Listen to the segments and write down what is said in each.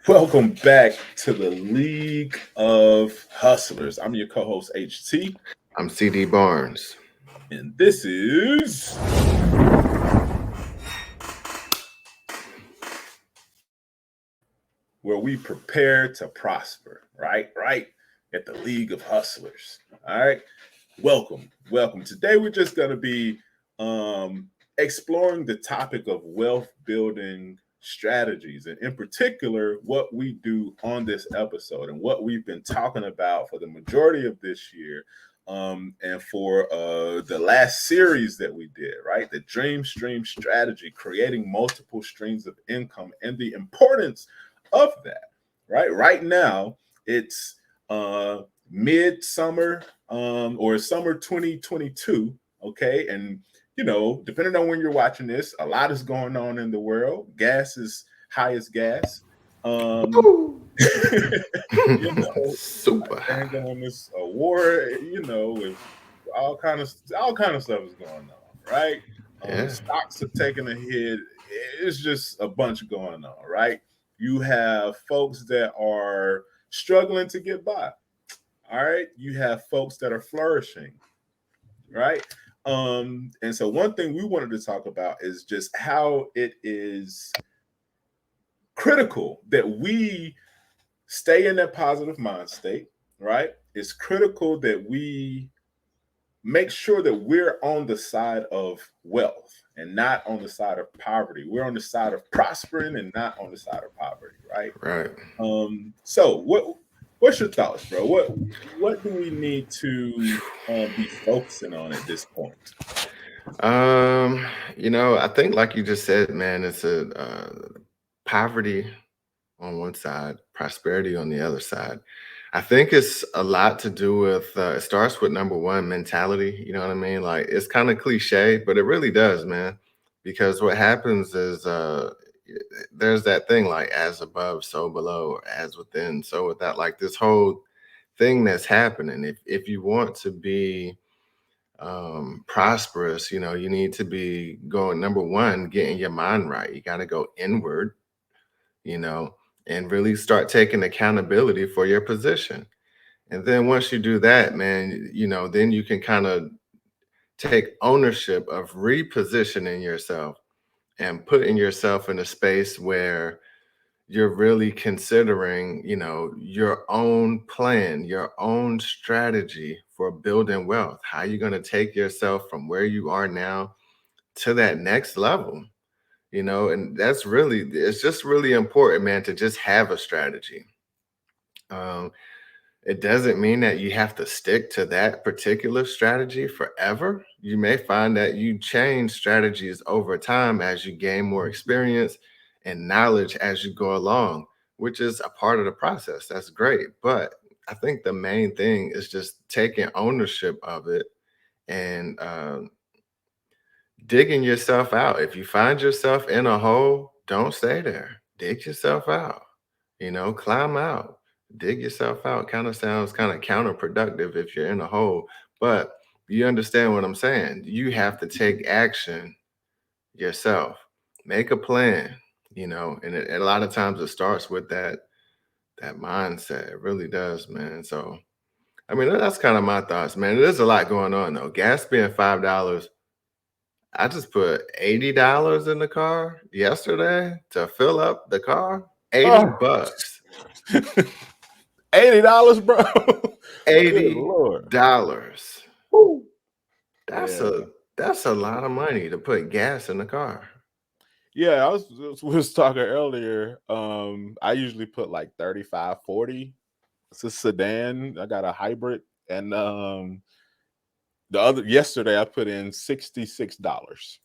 Welcome back to the League of Hustlers. I'm your co-host HT, I'm CD Barnes. and this is where we prepare to prosper. Right at the League of Hustlers. All right, welcome. Today we're just going to be exploring the topic of wealth building strategies, and in particular what we do on this episode and what we've been talking about for the majority of this year, and for the last series that we did, right? The dream stream strategy, creating multiple streams of income, and the importance of that. Right now it's midsummer, or summer 2022. Okay, and depending on when you're watching this, a lot is going on in the world. Gas is high as gas. You know, Super they're high. going this war. With all kind of stuff is going on, right? Yeah. Stocks are taking a hit. It's just a bunch going on, right? You have folks that are struggling to get by. All right, you have folks that are flourishing, right? And so one thing we wanted to talk about is just how it is critical that we stay in that positive mind state, right? It's critical that we make sure that we're on the side of wealth and not on the side of poverty. We're on the side of prospering and not on the side of poverty, right? Right. So what's your thoughts, bro? What do we need to be focusing on at this point? I think like you just said, man, it's a poverty on one side, prosperity on the other side. I think it's a lot to do with it starts with number one, mentality. You know what I mean? Like it's kind of cliche, but it really does, man. Because what happens is there's that thing like as above, so below, or as within, so without. Like this whole thing that's happening. If you want to be prosperous, you need to be going number one, getting your mind right. You got to go inward, you know, and really start taking accountability for your position. And then once you do that, man, then you can kind of take ownership of repositioning yourself and putting yourself in a space where you're really considering, your own plan, your own strategy for building wealth. How you're going to take yourself from where you are now to that next level, and it's just really important, man, to just have a strategy. Um, it doesn't mean that you have to stick to that particular strategy forever. You may find that you change strategies over time as you gain more experience and knowledge as you go along, which is a part of the process. That's great. But I think the main thing is just taking ownership of it and digging yourself out. If you find yourself in a hole, don't stay there. Dig yourself out, climb out, dig yourself out. Kind of sounds kind of counterproductive if you're in a hole, but you understand what I'm saying. You have to take action yourself, make a plan, and a lot of times it starts with that mindset. It really does, man. So, I mean, that's kind of my thoughts, man. There's a lot going on though. Gas being $5. I just put $80 in the car yesterday to fill up the car. 80 Oh, bucks. $80, bro. Good Lord. $80. Woo. That's Yeah. a lot of money to put gas in the car. Yeah, I was talking earlier. I usually put like 35, 40. It's a sedan. I got a hybrid. And the other yesterday I put in $66.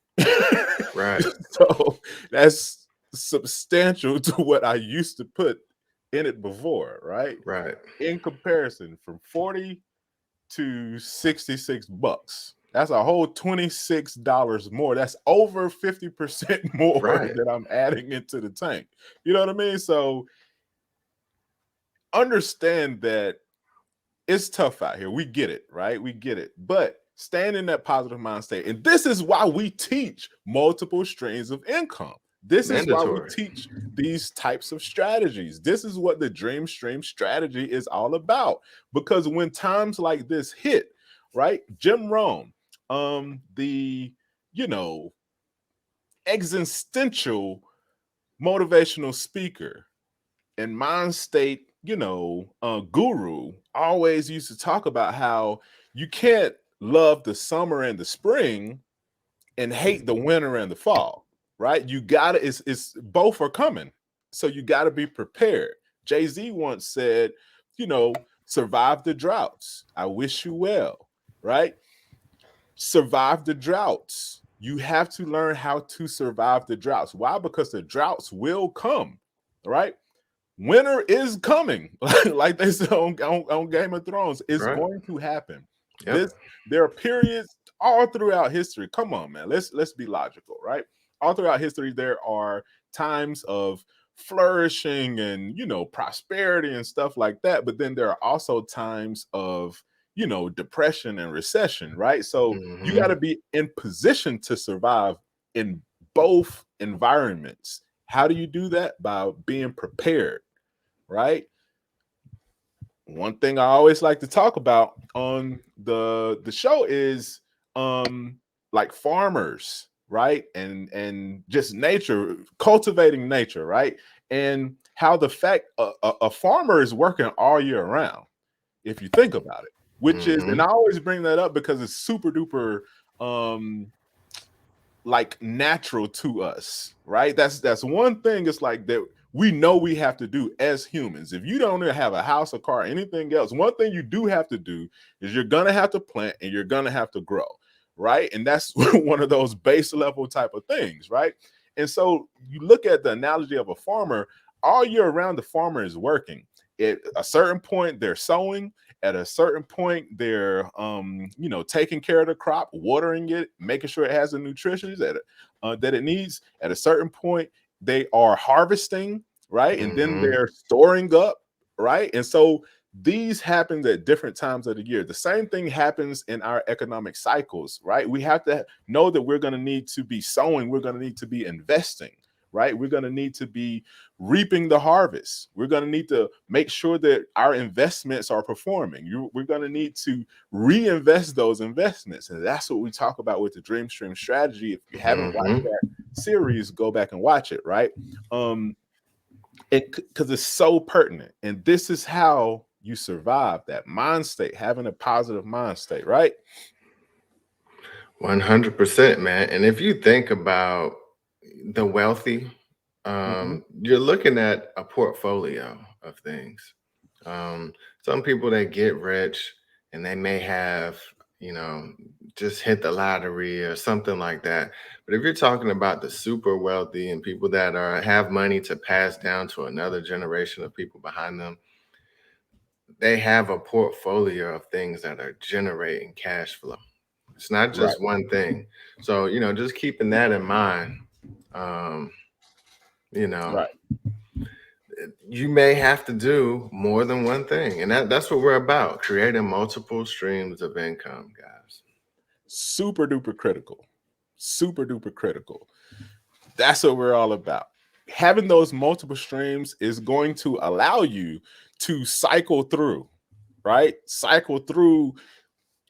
Right. So that's substantial to what I used to put in it before, right? Right. In comparison, from 40 to $66. That's a whole $26 more. That's over 50% more Right. that I'm adding into the tank. You know what I mean? So understand that it's tough out here. We get it, right? We get it. But staying in that positive mind state. And this is why we teach multiple streams of income. This is why we Mandatory. teach these types of strategies. This is what the dream stream strategy is all about. Because when times like this hit, right? Jim Rohn, the existential motivational speaker and mind state, guru, always used to talk about how you can't love the summer and the spring and hate the winter and the fall, right? You gotta, it's both are coming. So you gotta be prepared. Jay-Z once said, survive the droughts. I wish you well, right? Survive the droughts. You have to learn how to survive the droughts. Why? Because the droughts will come, right? Winter is coming, like they said on Game of Thrones. It's Right. going to happen. Yep. There are periods all throughout history. Come on, man. Let's be logical, right? All throughout history, there are times of flourishing and prosperity and stuff like that. But then there are also times of depression and recession, right? So you got to be in position to survive in both environments. How do you do that? By being prepared, right? One thing I always like to talk about on the show is like farmers, right? And just nature, cultivating nature, right? And how the fact a farmer is working all year round, if you think about it, which is, and I always bring that up because it's super duper like natural to us, right? That's one thing. It's like that we know we have to do as humans. If you don't have a house, a car, anything else, one thing you do have to do is you're gonna have to plant and you're gonna have to grow, right? And that's one of those base level type of things, right? And so you look at the analogy of a farmer. All year around, the farmer is working. At a certain point, they're sowing. At a certain point, they're taking care of the crop, watering it, making sure it has the nutrition that it needs. At a certain point, they are harvesting, right? And then they're storing up, right? And so these happen at different times of the year. The same thing happens in our economic cycles, right? We have to know that we're going to need to be sowing, we're going to need to be investing, right? We're going to need to be reaping the harvest. We're going to need to make sure that our investments are performing. We're going to need to reinvest those investments. And that's what we talk about with the Dream Stream strategy. If you haven't watched that series, go back and watch it, right? Because it's so pertinent. And this is how you survive that mind state, having a positive mind state, right? 100%, man. And if you think about the wealthy, you're looking at a portfolio of things. Some people that get rich and they may have, just hit the lottery or something like that. But if you're talking about the super wealthy and people that have money to pass down to another generation of people behind them, they have a portfolio of things that are generating cash flow. It's not just one thing. So, just keeping that in mind, you may have to do more than one thing. And that's what we're about, creating multiple streams of income, guys. Super duper critical. Super duper critical. That's what we're all about. Having those multiple streams is going to allow you to cycle through, right? Cycle through.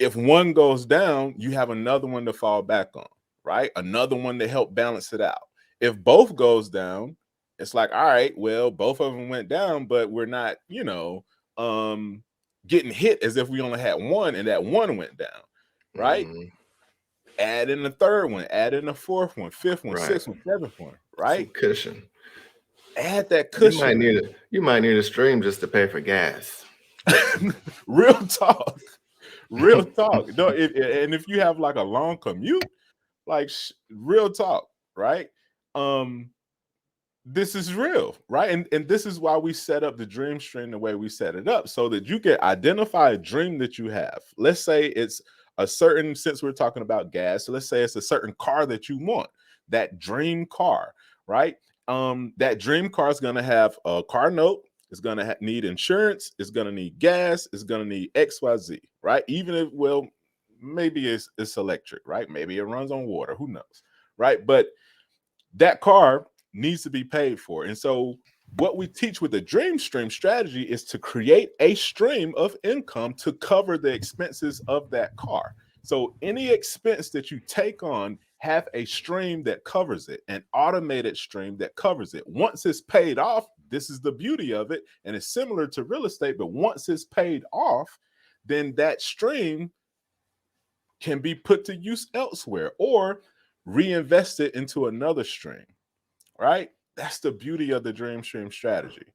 If one goes down, you have another one to fall back on, right? Another one to help balance it out. If both goes down, it's like, all right, well, both of them went down, but we're not, getting hit as if we only had one and that one went down, right? Add in the third one, add in the fourth one, fifth one, sixth one, seventh one, right? Some cushion. Add that cushion. You might need a stream just to pay for gas. Real talk. Real talk. No, and if you have like a long commute, like real talk, right? This is real, right? And this is why we set up the dream stream the way we set it up, so that you can identify a dream that you have. Let's say it's a certain, since we're talking about gas, so let's say it's a certain car that you want, that dream car, right? That dream car is going to have a car note. It's going to need insurance. It's going to need gas. It's going to need XYZ, right? Even if, well, maybe it's electric, right? Maybe it runs on water. Who knows, right? But that car needs to be paid for. And so what we teach with the dream stream strategy is to create a stream of income to cover the expenses of that car. So any expense that you take on, have a stream that covers it, an automated stream that covers it. Once it's paid off, this is the beauty of it, and it's similar to real estate, but once it's paid off, then that stream can be put to use elsewhere or reinvested into another stream, right? That's the beauty of the dream stream strategy.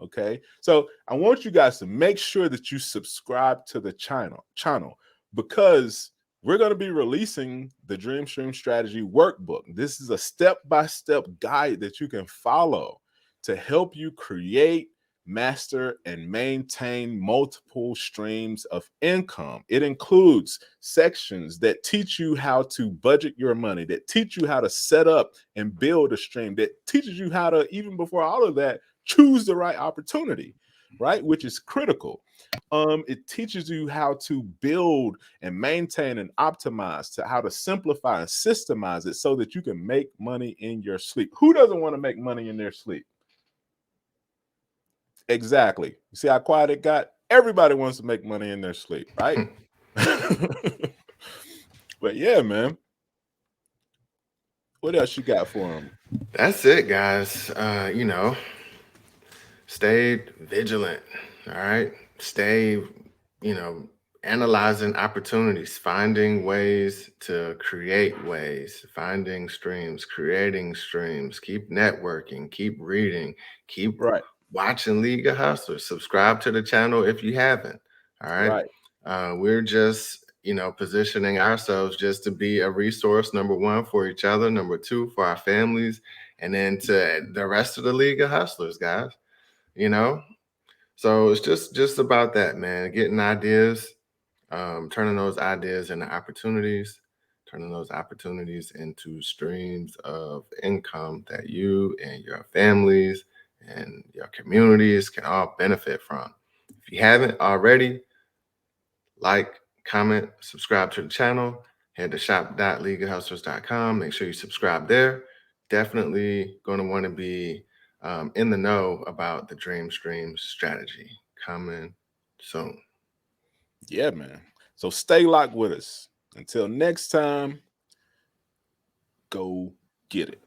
Okay. So I want you guys to make sure that you subscribe to the channel because we're going to be releasing the dream stream strategy workbook. This is a step-by-step guide that you can follow to help you create, master, and maintain multiple streams of income. It includes sections that teach you how to budget your money, that teach you how to set up and build a stream, that teaches you how to, even before all of that, choose the right opportunity, right? Which is critical. It teaches you how to build and maintain and optimize, to how to simplify and systemize it so that you can make money in your sleep. Who doesn't want to make money in their sleep? Exactly. You see how quiet it got? Everybody wants to make money in their sleep, right? But yeah, man. What else you got for them? That's it, guys. Stay vigilant. All right. Stay, analyzing opportunities, finding ways to create ways, finding streams, creating streams, keep networking, keep reading, keep watching League of Hustlers. Subscribe to the channel if you haven't. All right. We're just, positioning ourselves just to be a resource, number one, for each other, number two, for our families, and then to the rest of the League of Hustlers, guys. So it's just about that, man. Getting ideas, turning those ideas into opportunities, turning those opportunities into streams of income that you and your families and your communities can all benefit from. If you haven't already, like, comment, subscribe to the channel, head to shop.leagueofhustlers.com. Make sure you subscribe there. Definitely going to want to be in the know about the Dream Stream strategy coming soon. Yeah, man. So stay locked with us. Until next time, go get it.